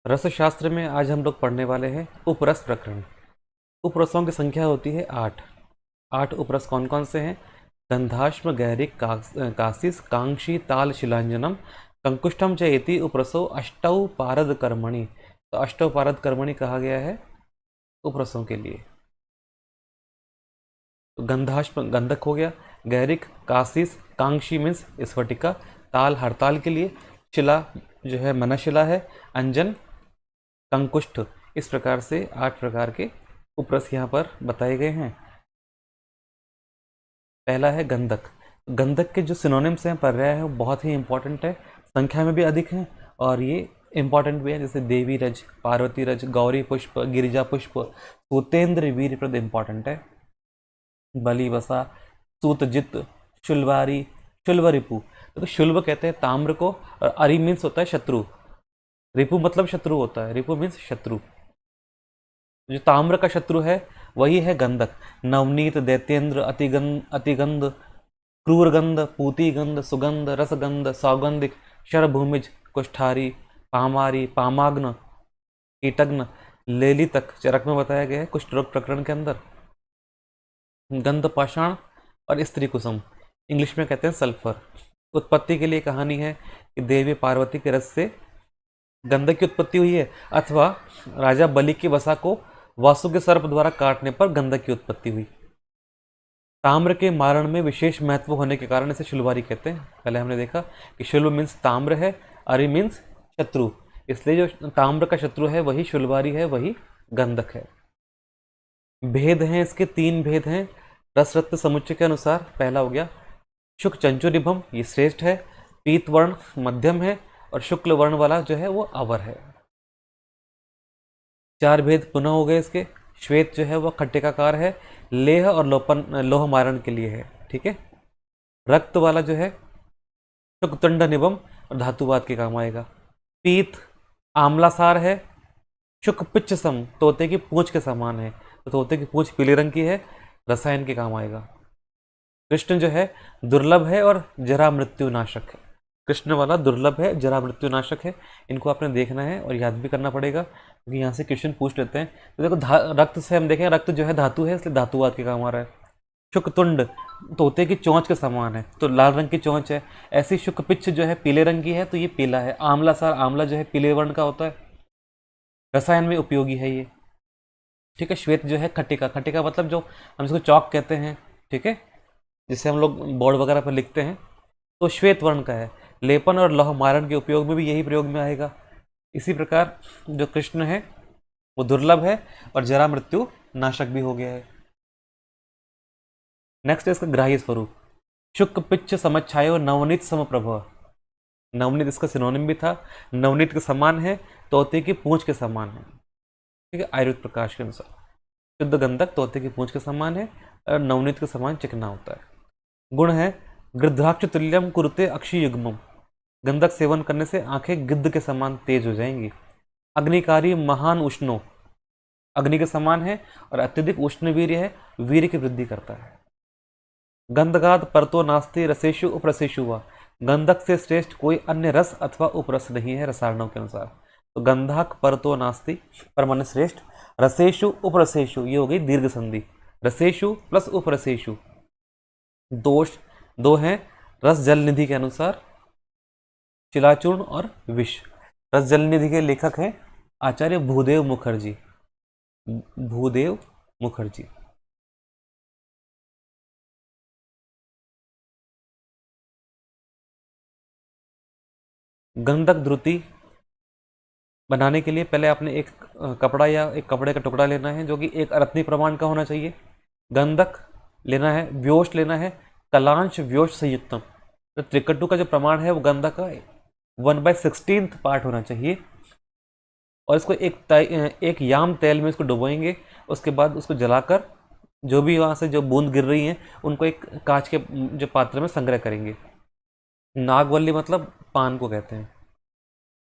रसशास्त्र में आज हम लोग पढ़ने वाले हैं उपरस प्रकरण। उपरसों की संख्या होती है 8। 8 उपरस कौन कौन से हैं? गंधाश्म गैरिक कासिस कांक्षी ताल शिलांजनम कंकुष्ठम च इति उपरसो अष्टौ पारद कर्मणि। तो अष्टौ पारद कर्मणि कहा गया है उपरसों के लिए। तो गंधाश्म गंधक हो गया, गैरिक कासिस कांक्षी मीन्स स्फटिका, ताल हड़ताल के लिए, शिला जो है मनशिला है, अंजन कंकुष्ठ। इस प्रकार से 8 प्रकार के उपरस यहाँ पर बताए गए हैं। पहला है गंधक। गंधक के जो सिनोनिम्स हैं, पर्याय है, वो बहुत ही इंपॉर्टेंट है, संख्या में भी अधिक हैं और ये इंपॉर्टेंट भी है, जैसे देवी रज, पार्वती रज, गौरी पुष्प, गिरिजा पुष्प, सूतेंद्र वीरप्रद इंपॉर्टेंट है, बलि वसा, सूतजित, शुल्वारी, शुल्व रिपु। तो शुल्व कहते हैं ताम्र को, और अरि मीन्स होता है शत्रु, रिपु मतलब शत्रु होता है, रिपु मीन्स शत्रु। जो ताम्र का शत्रु है वही है गंधक। नवनीत, दैत्येंद्र, अतिगंध, क्रूरगंध, पूतिगंध, सुगंध, रसगंध, सौगंधिक, शरभूमिज, कुष्ठारी, पामारी, पामाग्न, कीटग्न, लेलितक चरक में बताया गया है कुष्ठ रोग प्रकरण के अंदर। गंध पाषाण और स्त्री कुसुम, इंग्लिश में कहते हैं सल्फर। उत्पत्ति के लिए कहानी है कि देवी पार्वती के रस से गंधक की उत्पत्ति हुई है, अथवा राजा बलि की वसा को वासु के सर्प द्वारा काटने पर गंधक की उत्पत्ति हुई। ताम्र के मारण में विशेष महत्व होने के कारण इसे शुल्वारी कहते हैं। पहले हमने देखा कि शुल्व मीन्स ताम्र है, अरि मीन्स शत्रु, इसलिए जो ताम्र का शत्रु है वही शुल्वारी है, वही गंधक है। भेद हैं इसके, 3 भेद हैं रसरत्न समुच्चय के अनुसार। पहला हो गया शुक्ल चंचुनिभम, ये श्रेष्ठ है, पीत वर्ण मध्यम है, और शुक्ल वर्ण वाला जो है वो अवर है। 4 भेद पुनः हो गए इसके। श्वेत जो है वह खट्टिकाकार है, लेह और लोह मारण के लिए है, ठीक है। रक्त वाला जो है शुक्तुंड निबम और धातुवाद के काम आएगा। पीत आम्लासार है, शुक पिच्छ सम, तोते की पूंछ के समान है, तो तोते की पूंछ पीले रंग की है, रसायन के काम आएगा। कृष्ण जो है दुर्लभ है और जरा मृत्यु नाशक है। कृष्ण वाला दुर्लभ है, जरा मृत्यु नाशक है। इनको आपने देखना है और याद भी करना पड़ेगा, क्योंकि यहाँ से क्वेश्चन पूछ लेते हैं। तो देखो रक्त से हम देखें, रक्त जो है धातु है, इसलिए धातुवाद के काम आ रहा है। शुकतुंड तोते की चोंच के समान है, तो लाल रंग की चोंच है। ऐसी शुकपिच्छ जो है पीले रंग की है, तो ये पीला है। आंवलासार, आंवला जो है पीले वर्ण का होता है, रसायन में उपयोगी है ये, ठीक है। श्वेत जो है खट्टिका, खट्टिका मतलब जो हम इसको चौक कहते हैं, ठीक है, जिसे हम लोग बोर्ड वगैरह पर लिखते हैं, तो श्वेत वर्ण का है। लेपन और लौह मारण के उपयोग में भी यही प्रयोग में आएगा। इसी प्रकार जो कृष्ण है वो दुर्लभ है और जरा मृत्यु नाशक भी हो गया है। नेक्स्ट है इसका ग्राह्य स्वरूप। शुक पिच्छ समच्छायो नवनीत समप्रभ। नवनीत इसका सिनोनिम भी था, नवनीत के समान है, तोते की पूंछ के समान है, ठीक है, आयुर्वेद प्रकाश के अनुसार। शुद्ध गंधक तोते की पूंछ के समान है और नवनीत के समान चिकना होता है। गुण है गृध्राक्ष तुल्यम कुरुते अक्षी युग्मम, गंधक सेवन करने से आंखें गिद्ध के समान तेज हो जाएंगी। अग्निकारी महान उष्णो, अग्नि के समान है और अत्यधिक उष्ण वीर्य है, वीर्य की वृद्धि करता है। गंधगाद परतो नास्ति रसेशु उपरसेशु वा, गंधक से श्रेष्ठ कोई अन्य रस अथवा उपरस नहीं है रसायनों के अनुसार। तो गंधक परतो नास्ति पर माने श्रेष्ठ, रसेशु उपरसेशु, ये हो गई दीर्घ संधि, रसेशु प्लस उपरसेशु। दोष 2 हैं रस जल निधि के अनुसार, शिलाचूर्ण और विष। रस जल निधि के लेखक हैं आचार्य भूदेव मुखर्जी, भूदेव मुखर्जी। गंधक द्रुति बनाने के लिए पहले आपने एक कपड़ा या एक कपड़े का टुकड़ा लेना है, जो कि एक अरत्नी प्रमाण का होना चाहिए। गंधक लेना है, व्योष्ट लेना है, कलांश व्योष्ट संयुक्तम। तो त्रिकटु का जो प्रमाण है वो गंधक का 1/16 पार्ट होना चाहिए। और इसको एक याम तेल में इसको डुबोएंगे, उसके बाद उसको जलाकर जो भी वहाँ से जो बूंद गिर रही हैं उनको एक कांच के जो पात्र में संग्रह करेंगे। नागवल्ली मतलब पान को कहते हैं।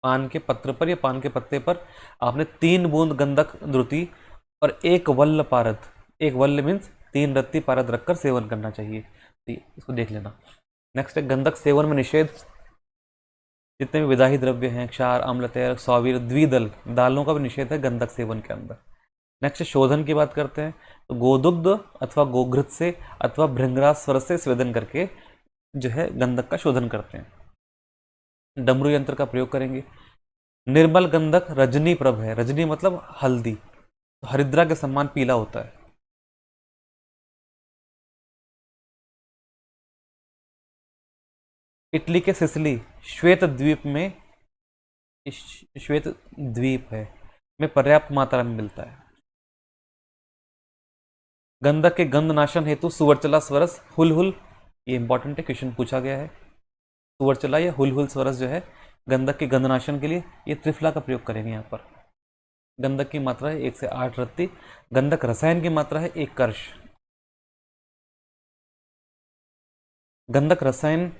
पान के पत्र पर या पान के पत्ते पर आपने 3 बूंद गंधक द्रुति और 1 वल्ल पारद, 1 वल्ल मीन्स 3 रत्ती पारद रखकर सेवन करना चाहिए। तो इसको देख लेना। नेक्स्ट है गंधक सेवन में निषेध। जितने भी विदाही द्रव्य हैं, क्षार, अम्ल, तैल, सौवीर, द्विदल दालों का भी निषेध है गंधक सेवन के अंदर। नेक्स्ट शोधन की बात करते हैं, तो गोदुग्ध अथवा गोघृत से अथवा भृंगराज स्वर से स्वेदन करके जो है गंधक का शोधन करते हैं। डमरू यंत्र का प्रयोग करेंगे। निर्मल गंधक रजनी प्रभ है, रजनी मतलब हल्दी, तो हरिद्रा के समान पीला होता है। इटली के सिसिली श्वेत द्वीप में, श्वेत द्वीप है में पर्याप्त मात्रा में मिलता है। गंधक के गंधनाशन हेतु सुवर्चला स्वरस हुलहुल, ये इंपॉर्टेंट है, क्वेश्चन पूछा गया है। सुवर्चला या हुलहुल स्वरस जो है गंधक के गंधनाशन के लिए, ये त्रिफला का प्रयोग करेंगे यहाँ पर। गंधक की मात्रा है 1 से 8 रत्ती। गंधक रसायन की मात्रा है 1 कर्ष। गंधक रसायन,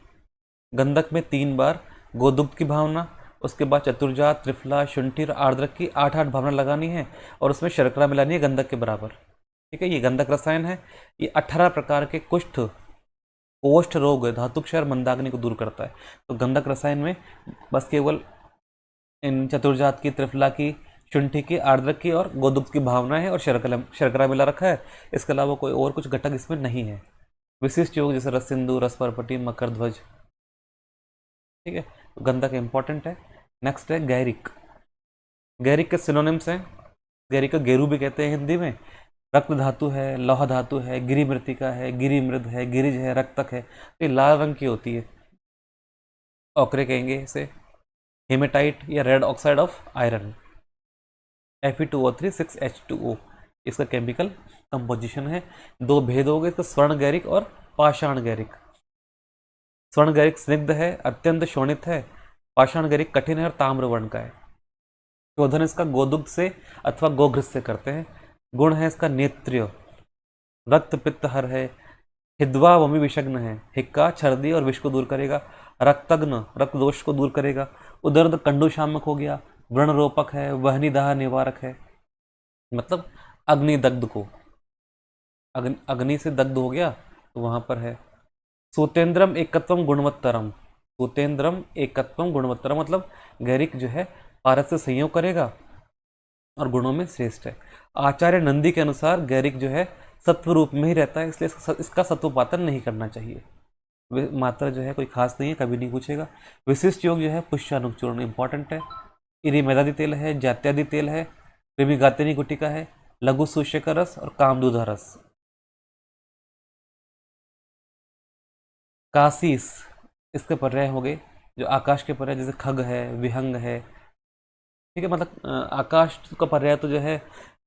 गंधक में 3 बार गोदुग्ध की भावना, उसके बाद चतुर्जात, त्रिफला, शुंठी और आर्द्रक की 8-8 भावना लगानी है और उसमें शर्करा मिलानी है गंधक के बराबर। ठीक है, ये गंधक रसायन है। ये 18 प्रकार के कुष्ठ, कोष्ठ रोग, धातु क्षय और मंदाग्नि को दूर करता है। तो गंधक रसायन में बस केवल इन चतुर्जात की, त्रिफला की, शुंठी की, आर्द्रक की और गोदुग्ध की भावना है और शर्करा मिला रखा है। इसके अलावा कोई और कुछ घटक इसमें नहीं है। विशिष्ट योग जैसे रस सिंधु, रस परपटी, मकर ध्वज। ठीक है, तो गंधक इंपॉर्टेंट है। नेक्स्ट है गैरिक। गैरिक के सिनोनिम्स हैं। गैरिक को गेरू भी कहते हैं हिंदी में। रक्त धातु है, लौह धातु है, गिरी मृतिका है, गिरी मृद है, गिरिज है, रक्तक है। तो ये लाल रंग की होती है, ओकरे कहेंगे इसे। हेमेटाइट या red oxide of iron, Fe2O3 6H2O इसका केमिकल कंपोजिशन है। 2 भेद हो गए इसका, स्वर्ण गैरिक और पाषाण गैरिक। स्वर्ण गैरिक स्निग्ध है, अत्यंत शोणित है। पाषाण गैरिक कठिन है और ताम्र वर्ण का है। शोधन इसका गोदुग्ध से अथवा गोघृत से करते हैं। गुण है इसका नेत्रिय, रक्त पित्त हर है, हिद्वा वमी विषग्न है, हिक्का छर्दी और विष को दूर करेगा। रक्तग्न रक्त दोष को दूर करेगा। उदर्द कंडुशामक हो गया। व्रण रोपक है, वहनी दाह निवारक है, मतलब अग्नि दग्ध को, अग्नि से दग्ध हो गया तो वहां पर है। सूतेंद्रम एकत्वम गुणवत्तरम, सूतेंद्रम एकत्वम गुणवत्तरम मतलब गैरिक जो है पारस से संयोग करेगा और गुणों में श्रेष्ठ है। आचार्य नंदी के अनुसार गैरिक जो है सत्व रूप में ही रहता है, इसलिए इसका सत्वपातन नहीं करना चाहिए। मात्रा जो है कोई खास नहीं है, कभी नहीं पूछेगा। विशिष्ट योग जो है पुष्यानुक चूर्ण इंपॉर्टेंट है। इरी मेदादी तेल है, जात्यादि तेल है, कृमिघातिनी गुटिका है, लघु सूष्य का रस और कामदूधा रस। कासीस इसके पर्याय हो गए, जो आकाश के पर्याय जैसे खग है, विहंग है। ठीक है, मतलब आकाश का पर्याय तो जो है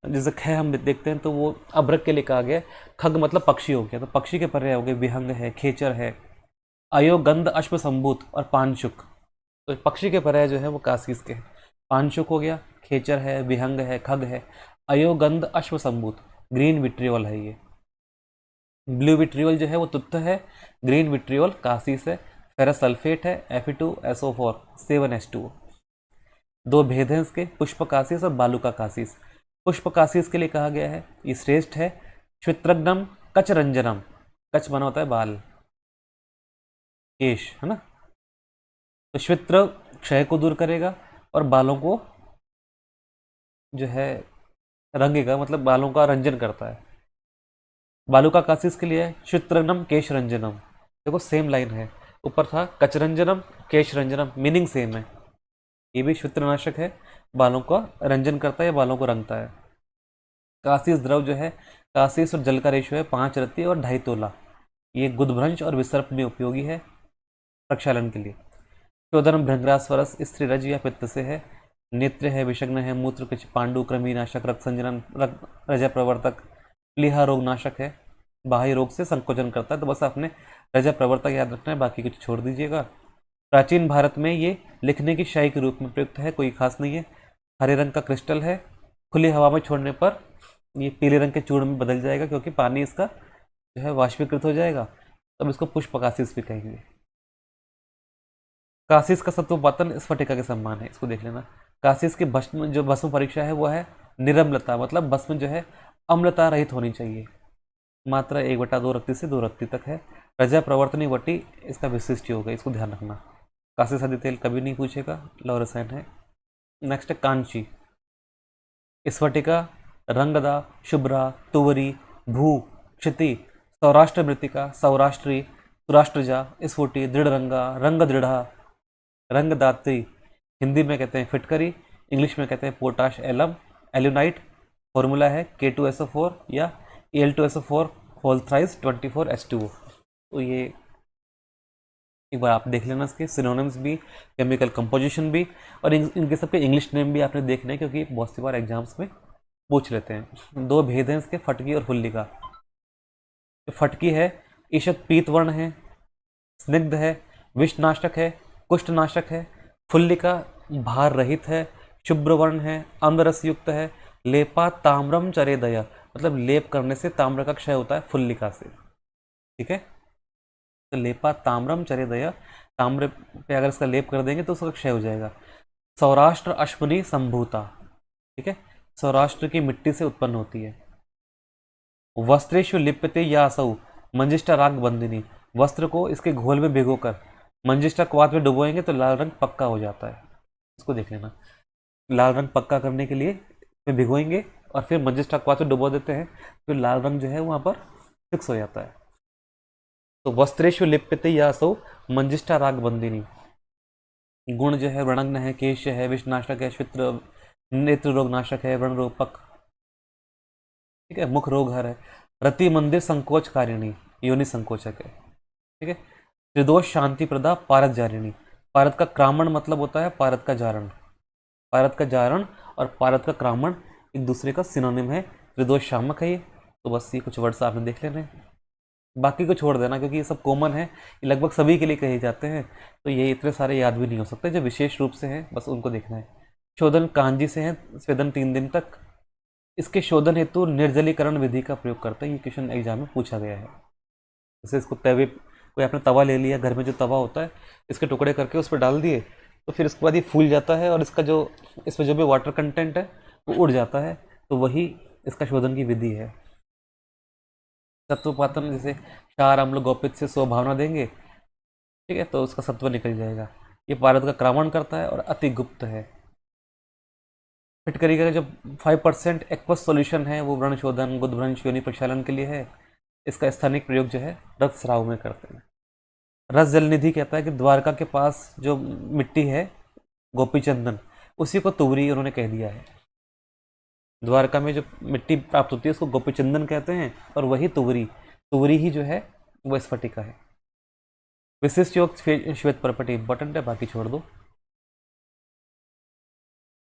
जैसे ख हम देखते हैं तो वो अभ्रक के लिए कहा गया। खग मतलब पक्षी हो गया, तो पक्षी के पर्याय हो गए विहंग है, खेचर है, अयोगंध, अश्वसंभूत और पानशुक। तो पक्षी के पर्याय जो है वो कासीस के हैं। पानशुक हो गया, खेचर है, विहंग है, खग है, अयोगंध, अश्वसंभूत, ग्रीन विट्रियोल है ये। ब्लू विट्रियोल जो है वो तुत्त है, ग्रीन विट्रियोल कासीस है। फेरस सल्फेट है, Fe2SO4 7H2O। 2 भेद हैं इसके, पुष्प कासीस और बालुका कासीस। पुष्प कासीस के लिए कहा गया है ये श्रेष्ठ है। श्वित्रग्नम कचरंजनम, कच बना होता है बाल, केश है ना, तो श्वित्र क्षय को दूर करेगा और बालों को जो है रंगेगा, मतलब बालों का रंजन करता है। बालुका कासीस के लिए श्वित्रग्नम केश रंजनम, देखो सेम लाइन है, ऊपर था कचरंजनम केश रंजनम, मीनिंग सेम है। ये भी श्वित्रनाशक है, बालों का रंजन करता है, बालों को रंगता है। कासीस द्रव जो है, कासीस और जल का रेशो है 5 रत्ती और 2.5 तोला। ये गुदभ्रंश और विसर्प में उपयोगी है प्रक्षालन के लिए। शोधन भृंगराज स्वरस स्त्री रज या पित्त से है। नेत्र है, विषग्न है, मूत्र कुछ पांडु, कृमिनाशक, रक्त संजनन, रजा प्रवर्तक, प्लीहा रोग नाशक है, बाह्य रोग से संकोचन करता है। तो बस आपने रजा प्रवर्तक याद रखना है, बाकी कुछ छोड़ दीजिएगा। प्राचीन भारत में ये लिखने की शाई के रूप में प्रयुक्त है, कोई खास नहीं है। हरे रंग का क्रिस्टल है, खुली हवा में छोड़ने पर ये पीले रंग के चूर्ण में बदल जाएगा, क्योंकि पानी इसका जो है वाष्पीकृत हो जाएगा। तब इसको पुष्प कासीस भी कहेंगे। कासीस का सत्वपातन स्फटिका के समान है, इसको देख लेना। कासीस की भस्म, जो भस्म परीक्षा है वो है निरम्लता, मतलब भस्म जो है अम्लता रहित होनी चाहिए। मात्रा 1/2 रत्ती से 2 रत्ती तक है। रजा प्रवर्तनी वटी इसका विशिष्ट योग है, इसको ध्यान रखना। कांस्य सदी तेल कभी नहीं पूछेगा, लौह रसायन है। नेक्स्ट है कांची, स्फटिका, रंगदा, शुभ्रा, तुवरी, भू, क्षिति, सौराष्ट्र मृतिका, सौराष्ट्री, सुराष्ट्रजा, स्फुटी, दृढ़ रंगा, रंग दृढ़ा, रंगदात्री। हिंदी में कहते हैं फिटकरी, इंग्लिश में कहते हैं पोटाश एलम, एल्यूनाइट। फॉर्मूला है K2SO4 या Al2SO4 होल थ्राइस 24H2O। तो ये एक बार आप देख लेना, इसके सिनोनिम्स भी, केमिकल कंपोजिशन भी, और इनके सबके इंग्लिश नेम भी आपने देखने हैं, क्योंकि बहुत सी बार एग्जाम्स में पूछ लेते हैं। दो भेद हैं इसके, फटकी और फुल्ली का। जो फटकी है ईषत पीतवर्ण है, स्निग्ध है, विषनाशक है, कुष्ठनाशक है। फुल्ली का भार रहित है, शुभ्र वर्ण है, अम्लरस युक्त है, लेपा ताम्रम चरेदया, मतलब लेप करने से ताम्र का क्षय होता है फुल्लिका से। ठीक है, तो लेपा ताम्रम चरेदया, ताम्र पे अगर इसका लेप कर देंगे तो उसका क्षय हो जाएगा। सौराष्ट्र अश्वनी संभूता, ठीक है, सौराष्ट्र की मिट्टी से उत्पन्न होती है। वस्त्रेषु लिप्यते यासौ मंजिष्ठा राग बंदिनी, वस्त्र को इसके घोल में भिगोकर मंजिष्ठा क्वाथ में डुबोएंगे तो लाल रंग पक्का हो जाता है। इसको देख लेना, लाल रंग पक्का करने के लिए इसमें भिगोएंगे और फिर मंजिष्ठा क्वाथ में डुबो देते हैं, फिर लाल रंग जो है वहाँ पर फिक्स हो जाता है। तो वस्त्रेषु लिप्यते यासौ मंजिष्ठा राग बंदिनी। गुण जो है व्रणग्न है, केश है, विषनाशक है, श्वित्र नेत्र रोग नाशक है, व्रण रोपक, ठीक है, मुख रोग हर है। रति मंदिर संकोच कारिणी, योनि संकोचक है। ठीक है, त्रिदोष शांति प्रदा पारद जारिणी, पारद का क्रामण मतलब होता है पारद का जारण। पारद का जारण और पारद का क्रामण एक दूसरे का सिनोनिम है, त्रिदोष शामक है ये। तो बस ये कुछ वर्ड्स आपने देख लेने, बाकी को छोड़ देना क्योंकि ये सब कॉमन है, ये लगभग सभी के लिए कहे जाते हैं, तो ये इतने सारे याद भी नहीं हो सकते। जो विशेष रूप से हैं बस उनको देखना है। शोधन कांजी से है, स्वेदन 3 दिन तक। इसके शोधन हेतु निर्जलीकरण विधि का प्रयोग करते हैं, ये क्वेश्चन एग्जाम में पूछा गया है। जैसे इसको तवे, कोई आपने तवा ले लिया, घर में जो तवा होता है, इसके टुकड़े करके उस पर डाल दिए, तो फिर इसके बाद ये फूल जाता है और इसका जो इसमें जो भी वाटर कंटेंट है वो उड़ जाता है, तो वही इसका शोधन की विधि है। सत्वपातन, जैसे क्षार अम्ल गोपित से स्वभावना देंगे, ठीक है, तो उसका सत्व निकल जाएगा। ये पारद का क्रामण करता है और अति गुप्त है। फिटकरी का जो 5% एक्वस सॉल्यूशन है वो व्रण शोधन, गुदभ्रंश, योनि प्रक्षालन के लिए है। इसका स्थानिक प्रयोग जो है रक्तस्राव में करते हैं। रस जल निधि कहता है कि द्वारका के पास जो मिट्टी है गोपी चंदन, उसी को तुवरी उन्होंने कह दिया है। द्वारका में जो मिट्टी प्राप्त होती है उसको गोपी चंदन कहते हैं, और वही तुवरी, तुवरी ही जो है वो स्फटिका है। विशिष्ट योग श्वेत प्रॉपर्टी इंपॉर्टेंट है, बाकी छोड़ दो।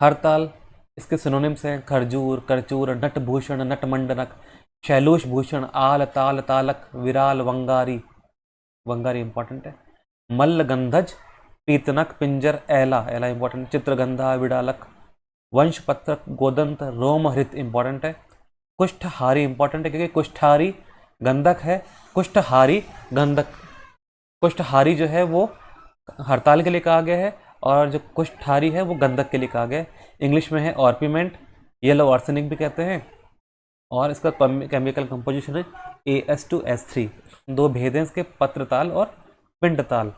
हरताल, इसके सिनोनिम्स हैं खरजूर, करचूर, नटभूषण, नटमंडनक, शैलूष भूषण, आल, ताल, तालक, विराल, वंगारी, वंगारी इंपॉर्टेंट है। मल्लगंधज, पीतनक, पिंजर, एला, एला इंपॉर्टेंट, चित्रगंधा, विडालक, वंशपत्रक, गोदंत, रोमहृत इंपॉर्टेंट है। कुष्ठहारी इंपॉर्टेंट है क्योंकि कुष्ठहारी गंधक है, कुष्ठहारी गंधक, कुष्ठहारी जो है वो हड़ताल के लिए कहा गया है, और जो कुष्ठहारी है वो गंधक के लिए कहा गया है। इंग्लिश में है ऑर्पिमेंट, येलो आर्सेनिक भी कहते हैं, और इसका केमिकल कंपोजिशन है AS2S3। दो भेद हैं इसके, पत्रताल और पिंडताल।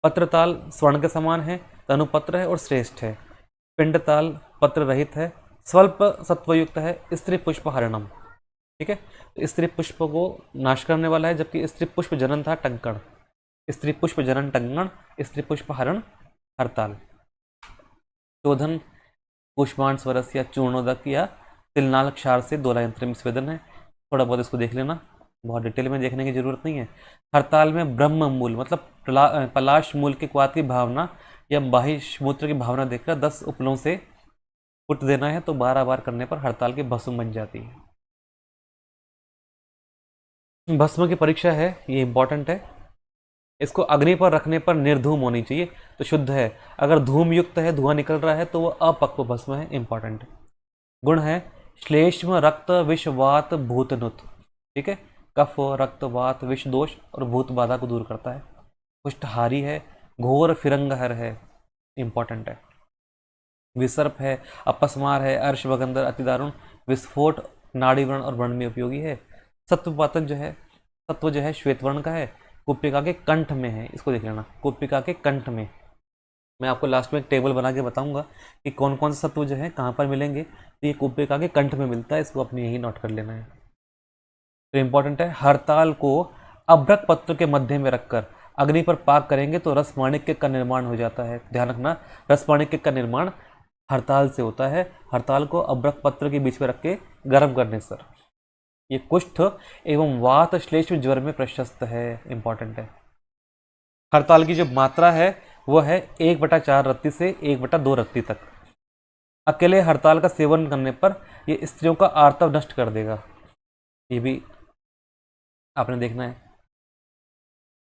पत्रताल स्वर्ण के समान है, तनुपत्र है और श्रेष्ठ है। पिंडताल पत्र रहित है, स्वल्प सत्वयुक्त है, स्त्री पुष्प हरणम। ठीक है, तो स्त्री पुष्प को नाश करने वाला है, जबकि स्त्री पुष्प जनन था टंकण। स्त्री पुष्प जनन टंकण, स्त्री पुष्प हरण हरताल। शोधन पुष्पांश स्वरस या चूर्णोदक या तिलनाल क्षार से दोलायंत्र में स्वेदन है। थोड़ा बहुत इसको देख लेना, बहुत डिटेल में देखने की जरूरत नहीं है। हरताल में ब्रह्म मूल मतलब पलाश मूल के क्वाथ की भावना या बाह्यमूत्र की भावना देखकर 10 उपलों से कुट देना है, तो 12 बार करने पर हड़ताल की भस्म बन जाती है। भस्म की परीक्षा है, ये इंपॉर्टेंट है। इसको अग्नि पर रखने पर निर्धूम होनी चाहिए, तो शुद्ध है। अगर धूम युक्त है, धुआं निकल रहा है, तो वो अपक्व भस्म है, इंपॉर्टेंट। गुण है श्लेष्म, रक्त, विष, वात, भूतनुत। ठीक है, कफ, रक्त, वात, विष दोष और भूत बाधा को दूर करता है। कुष्ठहारी है, घोर फिरंगहर है, इंपॉर्टेंट है। विसर्प है, अपस्मार है, अर्श भगंदर, अतिदारुण, विस्फोट, नाड़ीवर्ण और वर्ण में उपयोगी है। सत्वपातन जो है, सत्व जो है श्वेत वर्ण का है, कुपिका के कंठ में है, इसको देख लेना, कुपिका के कंठ में। मैं आपको लास्ट में एक टेबल बना के बताऊंगा कि कौन कौन से सत्व जो है कहाँ पर मिलेंगे। तो ये कुपिका के कंठ में मिलता है, इसको अपने यही नोट कर लेना है। तो इंपॉर्टेंट है, हरताल को अभ्रक पत्र के मध्य में रखकर अग्नि पर पाक करेंगे तो रस माणिक्य का निर्माण हो जाता है। ध्यान रखना, रस माणिक्य का निर्माण हरताल से होता है। हरताल को अभ्रक पत्र के बीच में रख के गर्म करने से। ये कुष्ठ एवं वात श्लेष्म ज्वर में प्रशस्त है, इंपॉर्टेंट है। हरताल की जो मात्रा है वो है 1/4 रत्ती से 1/2 रत्ती तक। अकेले हरताल का सेवन करने पर ये स्त्रियों का आर्तव नष्ट कर देगा, ये भी आपने देखना है।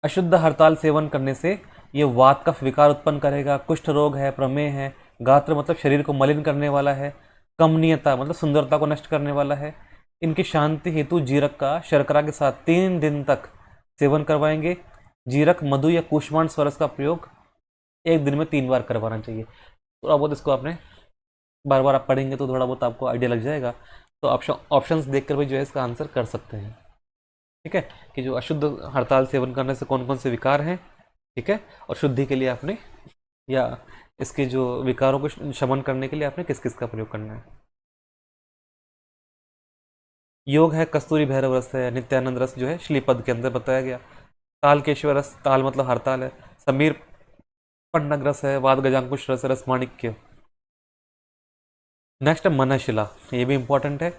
अशुद्ध हरताल सेवन करने से ये वात का विकार उत्पन्न करेगा। कुष्ठ रोग है, प्रमेह है, गात्र मतलब शरीर को मलिन करने वाला है, कमनीयता मतलब सुंदरता को नष्ट करने वाला है। इनकी शांति हेतु जीरक का शर्करा के साथ 3 दिन तक सेवन करवाएंगे। जीरक, मधु या कुष्मांड स्वरस का प्रयोग 1 दिन में 3 बार करवाना चाहिए। थोड़ा बहुत इसको आपने बार बार आप पढ़ेंगे तो थोड़ा बहुत आपको आइडिया लग जाएगा। तो ऑप्शंस देखकर भी जो है इसका आंसर कर सकते हैं। ठीक है, कि जो अशुद्ध हरताल सेवन करने से कौन कौन से विकार हैं, ठीक है, और शुद्धि के लिए आपने या इसके जो विकारों को शमन करने के लिए आपने किस किस का प्रयोग करना है। योग है, कस्तूरी भैरव रस है, नित्यानंद रस जो है श्रीपद के अंदर बताया गया। ताल केशव रस, ताल मतलब हरताल है। समीर पन्नग रस है, वाद गजांकुश रस, रस माणिक्य। नेक्स्ट मनशिला, ये भी इंपॉर्टेंट है।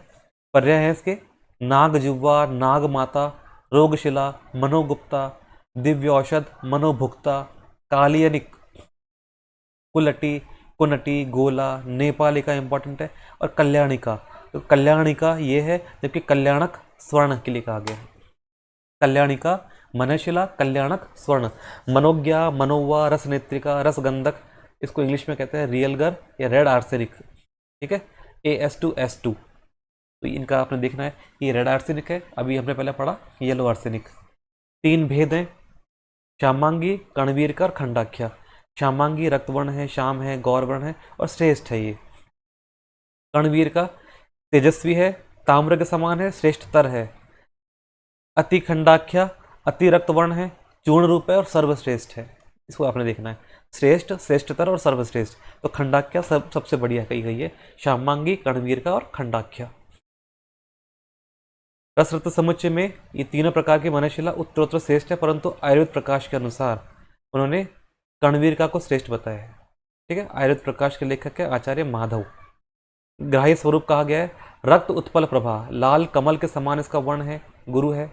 पर्याय है इसके, नागजुवा, नागमाता, रोगशिला, मनोगुप्ता, दिव्य औषध, मनोभुक्ता, कालियनिक, कुलटी, कुनटी, गोला, नेपालिका इंपॉर्टेंट है, और कल्याणिका। तो कल्याणिका ये है, जबकि कल्याणक स्वर्ण के लिए कहा गया है। कल्याणिका, मनशिला, कल्याणक, स्वर्ण। मनोज्ञा, मनोवा, रसनेत्रिका, रसगंधक, इसको इंग्लिश में कहते हैं रियलगर या रेड आर्सेनिक। ठीक है, AS2S2। तो इनका आपने देखना है, ये रेड आर्सेनिक है, अभी हमने पहले पढ़ा येलो आर्सेनिक। 3 भेद हैं, श्यामांगी, कणवीर और खंडाख्या। श्यामांगी रक्तवर्ण है, श्याम है, गौरवर्ण है और श्रेष्ठ है। ये कणवीर का तेजस्वी है, ताम्र के समान है, श्रेष्ठतर है। अति खंडाख्या अति रक्तवर्ण है, चूर्ण रूप है और सर्वश्रेष्ठ है। इसको आपने देखना है, श्रेष्ठ, श्रेष्ठतर और सर्वश्रेष्ठ। तो खंडाख्या सबसे बढ़िया कही गई है, श्यामांगी, कणवीर का और खंडाख्या। रस रत्न समुच्चय में ये तीनों प्रकार की मनशिला उत्तरोत्तर श्रेष्ठ है, परंतु आयुर्वेद प्रकाश के अनुसार उन्होंने कणवीरका को श्रेष्ठ बताया है। ठीक है, आयुर्वेद प्रकाश के लेखक है आचार्य माधव। ग्राह्य स्वरूप कहा गया है, रक्त उत्पल प्रभा, लाल कमल के समान इसका वर्ण है, गुरु है।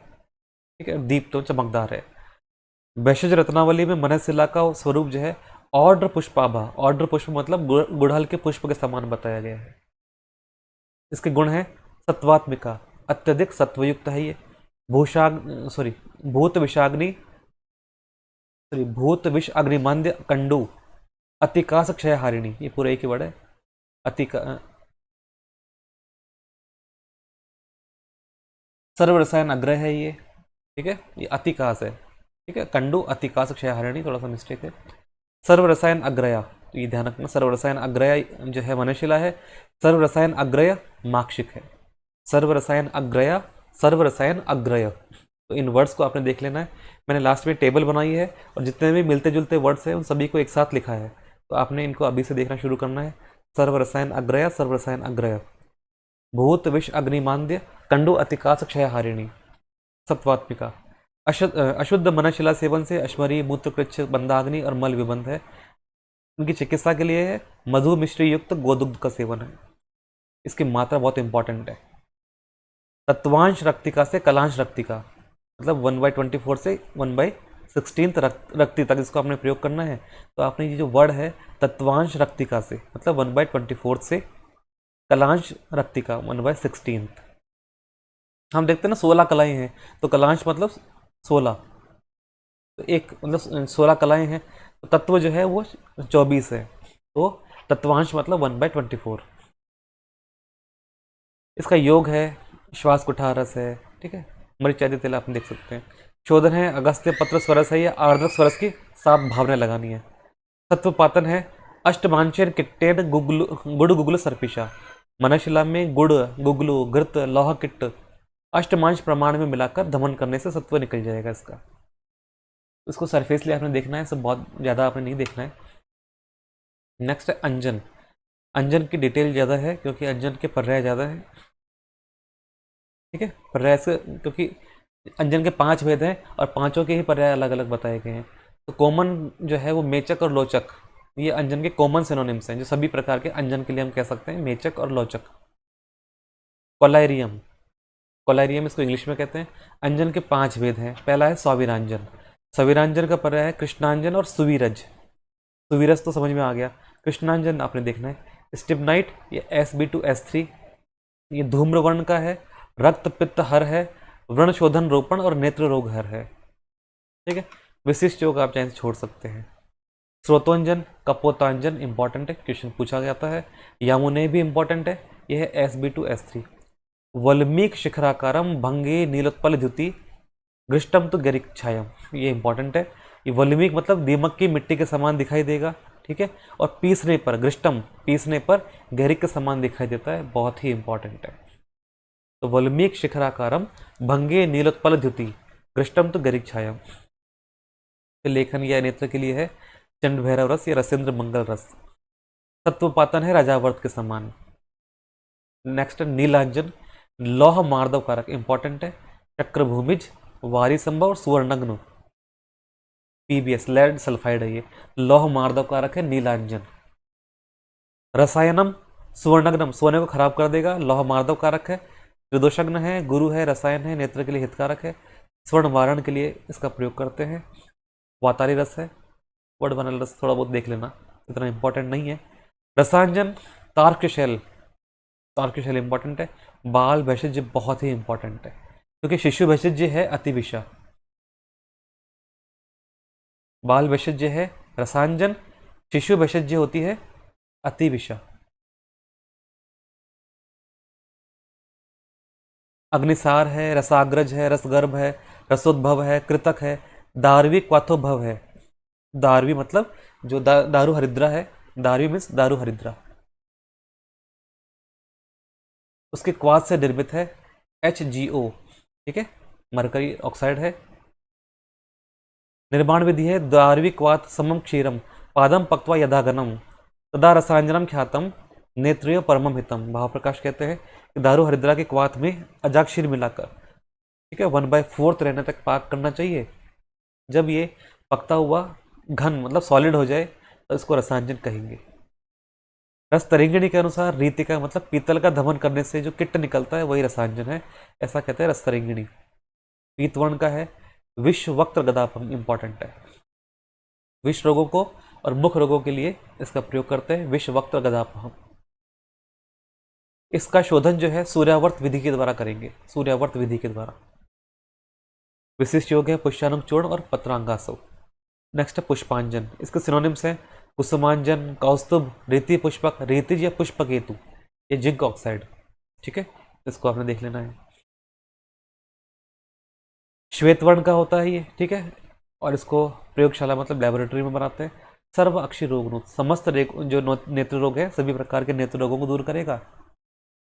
ठीक है, दीप तो चमकदार है। वैशज रत्नावली में मनशिला का स्वरूप जो है ऑर्ड्र पुष्पाभा, ऑर्ड्र पुष्प मतलब गुड़हल के पुष्प के समान बताया गया है। इसके गुण है सत्वात्मिका, अत्यधिक सत्वयुक्त है ये। भूत विषाग्नि, भूत विष अग्निमंद्य कंडू, अतिकास क्षय हारिणी, ये पूरा एक ही वर्ड है। सर्व रसायन अग्रह है ये। ठीक है, ये अतिकास है। ठीक है, कंडू, अतिकास, क्षय हारिणी, थोड़ा सा मिस्टेक है। सर्व रसायन अग्रया, तो ये ध्यान रखना, सर्व रसायन अग्रया जो है मनशिला है। सर्व रसायन अग्रय माक्षिक है। सर्व रसायन अग्रया, सर्व रसायन अग्रय, तो इन वर्ड्स को आपने देख लेना है। मैंने लास्ट में टेबल बनाई है और जितने भी मिलते जुलते वर्ड्स हैं उन सभी को एक साथ लिखा है, तो आपने इनको अभी से देखना शुरू करना है। सर्व रसायन अग्रया, सर्व रसायन अग्रय, भूत विष अग्निमांद्य कंडु अतिकास क्षय हारिणी, सत्वात्मिका। अशुद्ध मनशिला सेवन से अश्मरी, मूत्रकृच्छ, बंदाग्नि और मल विबंध है। उनकी चिकित्सा के लिए है मधु मिश्री युक्त गोदुग्ध का सेवन है। इसकी मात्रा बहुत इंपॉर्टेंट है। तत्वांश रक्तिका से कलांश रक्तिका, मतलब 1/24 से 1/16 रक्ति तक इसको आपने प्रयोग करना है। तो आपने ये जो वर्ड है तत्वांश रक्तिका से, मतलब 1/24 से कलांश रक्तिका 1/16। हम देखते हैं ना 16 कलाएं हैं, तो कलांश मतलब 16, तो एक मतलब 16 कलाएं हैं, तो तत्व जो है वो 24 है, तो तत्वांश मतलब 1/24। इसका योग है श्वास कुठार रस है। ठीक है, मरीचादि तेल आप देख सकते हैं। शोधन है अगस्त्य पत्र स्वरस है, या आर्द्रक स्वरस की 7 भावनाएं लगानी है। तत्वपातन है अष्टमांचन किट्टेन गुड़ गुगल सर्पिशा। मनशिला में गुड़, गुगलू, घृत, लौह किट्ट अष्टमांश प्रमाण में मिलाकर दमन करने से सत्व निकल जाएगा इसका। इसको सरफेसली आपने देखना है, सब बहुत ज़्यादा आपने नहीं देखना है। नेक्स्ट है अंजन। अंजन की डिटेल ज़्यादा है क्योंकि अंजन के पर्याय ज़्यादा है, ठीक है। पर्याय से, क्योंकि अंजन के 5 भेद हैं और पांचों के ही पर्याय अलग अलग बताए गए हैं। तो कॉमन जो है वो मेचक और लोचक, ये अंजन के कॉमन सिनोनिम्स हैं जो सभी प्रकार के अंजन के लिए हम कह सकते हैं, मेचक और लोचक। कोलाइरियम, कोलाइरियम इसको इंग्लिश में कहते हैं। अंजन के 5 भेद हैं। पहला है स्वाभिरांजन। स्वाभिरांजन का पर्याय है कृष्णांजन और सुवीरज। सुवीरज तो समझ में आ गया, कृष्णांजन आपने देखना है। स्टिबनाइट, ये Sb2S3, ये धूम्रवर्ण का है, रक्त पित्त हर है, व्रण शोधन रोपण और नेत्र रोग हर है, ठीक है। विशिष्ट योग आप चाहे छोड़ सकते हैं। स्रोतोंजन, कपोतांजन इंपॉर्टेंट है, क्वेश्चन पूछा जाता है। यामुने भी इंपॉर्टेंट है, यह है Sb2S3। वल्मीक शिखराकारम भंगे नीलोत्पल द्युति गृष्टम तो गरिक्षायम, ये इंपॉर्टेंट है। ये वल्मीक मतलब दीमक की मिट्टी के समान दिखाई देगा, ठीक है। और पीसने पर, गृष्टम पीसने पर गैरिक के समान दिखाई देता है, बहुत ही इंपॉर्टेंट है। तो वल्मीक शिखराकारम भंगे नीलोत्पल द्युति गृष्टम तो गरिक्षायम। लेखन या नेत्र के लिए है चंड भैरव रस या रसेंद्र मंगल रस। तत्वपातन है राजावर्त के समान। नेक्स्ट नीलांजन, लौह मार्दव कारक इंपॉर्टेंट है। चक्रभूमिज, वारी संभव और सुवर्णग्न, PbS लेड सल्फाइड है, ये लौह मार्दव कारक है नीलांजन। रसायनम, सुवर्णग्नम सोने को खराब कर देगा, लौह मार्दव कारक है। त्रिदोषग्न है, गुरु है, रसायन है, नेत्र के लिए हितकारक है। स्वर्ण वारण के लिए इसका प्रयोग करते हैं। वातारी रस है, वर्ड बनल रस थोड़ा बहुत देख लेना, इतना इंपॉर्टेंट नहीं है। रसांजन, तार्क्यशैल, तार्क्यशैल इंपॉर्टेंट है। बाल भेषज बहुत ही इंपॉर्टेंट है क्योंकि शिशु भेषज है अतिविषा। बाल भेषज है रसांजन, शिशु भेषज होती है अतिविषा। अग्निसार है, रसाग्रज है, रसगर्भ है, रसोद्भव है, कृतक है, दारवी क्वाथोभव है। दारवी मतलब जो दारू हरिद्रा है, दारवी मीन्स दारू हरिद्रा, उसके क्वाथ से निर्मित है HgO, ठीक है, मरकरी ऑक्साइड है। निर्माण विधि है दारवी क्वाथ समम क्षीरम पादम पक्वा यदागनम तदा रसांजनम ख्यातम नेत्रिय परमम हितम। भावप्रकाश कहते हैं कि दारू हरिद्रा के क्वाथ में अजाक्षीर मिलाकर, ठीक है, 1/4 रहने तक पाक करना चाहिए। जब ये पकता हुआ घन मतलब सॉलिड हो जाए तो इसको रसांजन कहेंगे। रस तरिंगिणी के अनुसार रीति का मतलब पीतल का दमन करने से जो किट्ट निकलता है वही रसांजन है, ऐसा कहते हैं रस तरिंगिणी। पीतवर्ण का है विष वक्त्र गदापम, इंपॉर्टेंट है। विष रोगों को और मुख रोगों के लिए इसका प्रयोग करते हैं, विष वक्त्र गदापम। इसका शोधन जो है सूर्यावर्त विधि के द्वारा करेंगे, सूर्यावर्त विधि के द्वारा। विशिष्ट योग है पुष्पानुग चूर्ण और पत्रांगासव। नेक्स्ट है पुष्पांजन, इसके सिनोनिम्स हैं कुसुमांजन, कौस्तुभ, रीति पुष्पक, रीतिज या पुष्पकेतु, ये जिंक ऑक्साइड, ठीक है, इसको आपने देख लेना है। श्वेत वर्ण का होता है ये, ठीक है, और इसको प्रयोगशाला मतलब लेबोरेटरी में बनाते हैं। सर्व अक्षी रोग, समस्त जो नेत्र रोग है सभी प्रकार के नेत्र रोगों को दूर करेगा।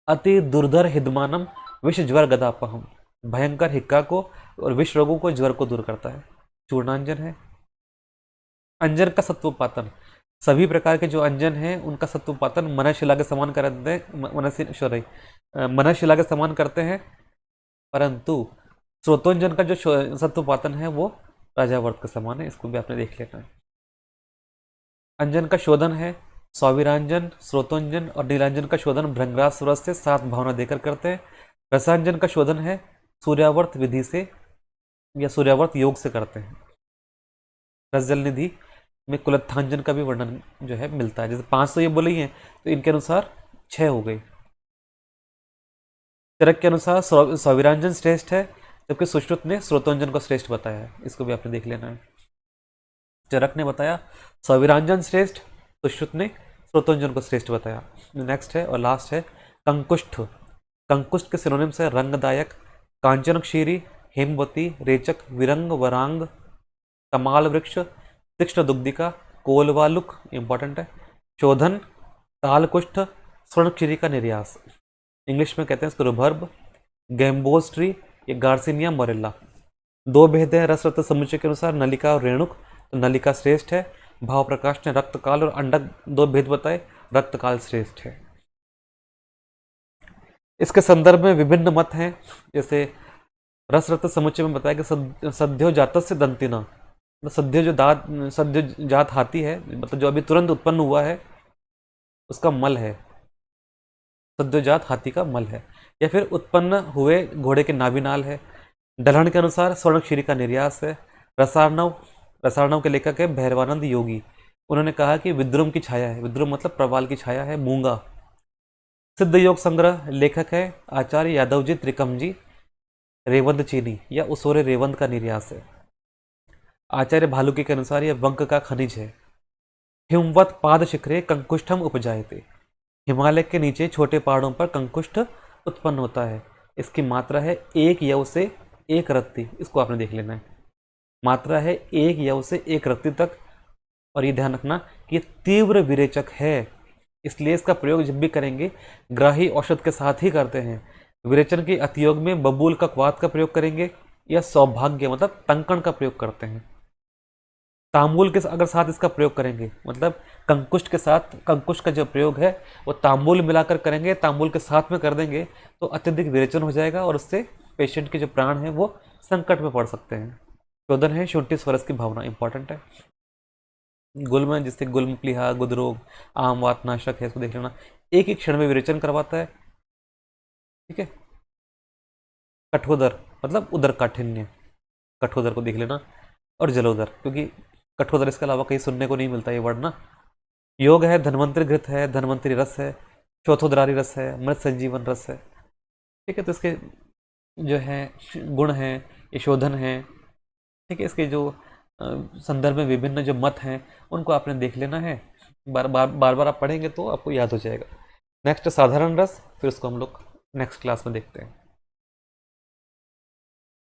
अति दुर्धर हिदमानम विष ज्वर गदापहम, भयंकर हिक्का को और विष रोगों को, ज्वर को दूर करता है। चूर्णांजन है। अंजन का सत्वपातन, सभी प्रकार के जो अंजन हैं उनका सत्वपातन मनशिला के समान कर देते हैं, मनशिला के समान करते हैं, परंतु स्रोतोंजन का जो सत्वपातन है वो राजावर्त के समान है, इसको भी आपने देख लेना है। अंजन का शोधन है स्वाभिरांजन, स्रोतोंजन और नीलांजन का शोधन भृंगराज सूरज से 7 भावना देकर करते हैं। रसांजन का शोधन है सूर्यावर्त विधि से या सूर्यावर्त योग से करते हैं। रसजल निधि में कुलत्थांजन का भी वर्णन जो है मिलता है, जैसे 5 तो ये बोले ही हैं तो इनके अनुसार 6 हो गई। चरक के अनुसार स्वाभिरांजन श्रेष्ठ है जबकि सुश्रुत ने स्रोतोंजन को श्रेष्ठ बताया है, इसको भी आपने देख लेना है। चरक ने बताया स्वाभिरांजन श्रेष्ठ, सुश्रुत ने स्रोतोंजन को श्रेष्ठ बताया। नेक्स्ट है और लास्ट है कंकुष्ठ। कंकुष्ठ के सिनोनिम्स है रंगदायक, कांचन क्षीरी, हेमवती, रेचक, विरंग, वरांग, कमाल वृक्ष, तीक्ष्ण दुग्धिका, कोलवालुक, इंपॉर्टेंट है। शोधन, कालकुष्ठ, स्वर्ण क्षीरी का निर्यास, इंग्लिश में कहते हैं इसको रुभर्ब, गैम्बोज ट्री, ये गार्सिनिया मोरेला। दो भेद हैं रस रक्त समुच्चय के अनुसार, नलिका और रेणुक, तो नलिका श्रेष्ठ है। भाव प्रकाश ने रक्तकाल और अंडक दो भेद बताए, रक्तकाल श्रेष्ठ है। इसके संदर्भ में विभिन्न मत हैं, जैसे रस रक्त समुच्चय में बताया कि सद्यो जातस्य दंतिना, मतलब सद्यो जात हाथी है, मतलब जो अभी तुरंत उत्पन्न हुआ है उसका मल है, सद्योजात हाथी का मल है, या फिर उत्पन्न हुए घोड़े के नाभिनाल है। दलहन के अनुसार स्वर्णक्षीरी का निर्यास है। रसार्णव के लेखक है भैरवानंद योगी, उन्होंने कहा कि विद्रुम की छाया है, विद्रुम मतलब प्रवाल की छाया है, मूंगा। सिद्ध योग संग्रह लेखक है आचार्य यादवजी त्रिकमजी रेवंत चीनी, या उसोरे रेवंत का निर्यास है। आचार्य भालुकी के अनुसार यह वंक का खनिज है। हिमवत पाद शिखरे कंकुष्ठम उपजायते, हिमालय के नीचे छोटे पहाड़ों पर कंकुष्ठ उत्पन्न होता है। इसकी मात्रा है एक यव से एक रत्ती, इसको आपने देख लेना है। मात्रा है एक यव से एक रत्ती तक, और ये ध्यान रखना कि ये तीव्र विरेचक है, इसलिए इसका प्रयोग जब भी करेंगे ग्राही औषध के साथ ही करते हैं। विरेचन के अतियोग में बबूल का क्वाथ का प्रयोग करेंगे, या सौभाग्य मतलब टंकण का प्रयोग करते हैं। तांबुल के अगर साथ इसका प्रयोग करेंगे, मतलब कंकुष्ट के साथ, कंकुष्ट का जो प्रयोग है वो तांबुल मिलाकर करेंगे, तांबुल के साथ में कर देंगे तो अत्यधिक विरेचन हो जाएगा और उससे पेशेंट के जो प्राण हैं वो संकट में पड़ सकते हैं। शोधन है शुंठी स्वरस की भावना, इंपॉर्टेंट है। गुल्म, जिससे गुल्म प्लीहा गुदरोग आम वात नाशक है, इसको देख लेना, एक ही क्षण में विरेचन करवाता है। ठीक है। कठोदर मतलब उदर काठिन्य, कठोदर को देख लेना, और जलोदर, क्योंकि कठोदर इसके अलावा कहीं सुनने को नहीं मिलता ये वर्ड ना। योग है धन्वंतरि घृत है, धन्वंतरि रस है, चौथोद्रारी रस है, मृत संजीवन रस है। ठीक है, तो इसके जो है गुण हैं, ये शोधन है। ठीक है, इसके जो संदर्भ में विभिन्न जो मत हैं उनको आपने देख लेना है, बार बार आप पढ़ेंगे तो आपको याद हो जाएगा। नेक्स्ट साधारण रस, फिर उसको हम लोग नेक्स्ट क्लास में देखते हैं।